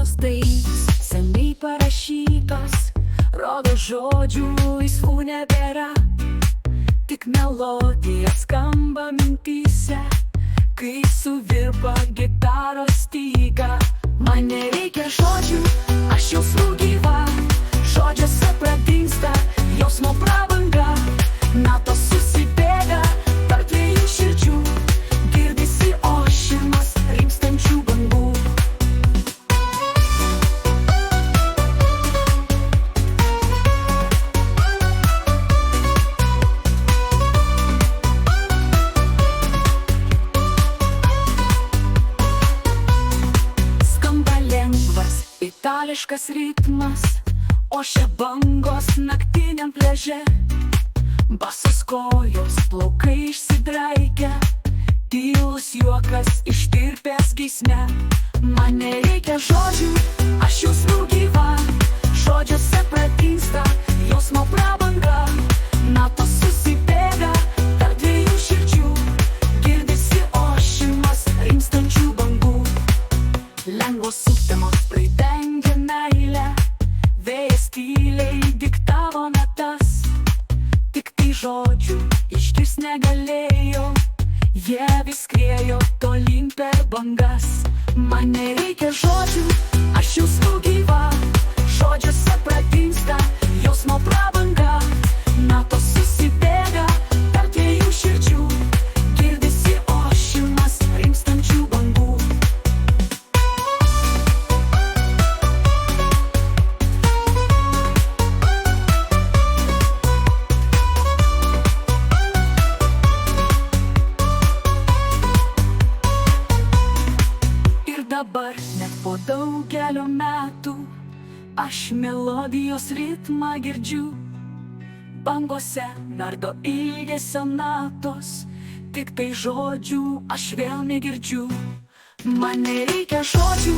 senos dainos, seniai parašytos, rodo žodžių laisvų nebėra. Tik melodija skamba mintyse, kai suvirpa gitaros styga. Man nereikia žodžių, aš jausmų gyva, žodžiuose pradingsta jausmo prabanga. Natos susibėga tarp dviejų širdžių, girdisi ošimas rimstančių bangų. Skamba lengvas itališkas ritmas, ošia bangos naktiniam pliaže. Basos kojos, plaukai išsidraikę, tylus juokas ištirpęs geisme. Man nereikia žodžių, aš jausmų gyva, žodžiuose pradingsta jausmo prabanga. Natos susibėga tarp dviejų širdžių, girdisi ošimas rimstančių bangų. Lengvos sutemos pridengia meilę, vėjas tyliai diktavo natas. Tik tai žodžių išgirst negalėjau, jie vis skriejo tolyn per bangas. Man nereikia žodžių, aš jausmų gyva, žodžiuose pradingsta jausmo prabanga. Natos susibėga tarp dviejų širdžių, girdisi ošimas rimstančių bangų. Dabar, net po daugelio metų, aš melodijos ritmą girdžiu. Bangose nardo ilgesio natos, tik tai žodžių aš vėl negirdžiu. Man nereikia žodžių,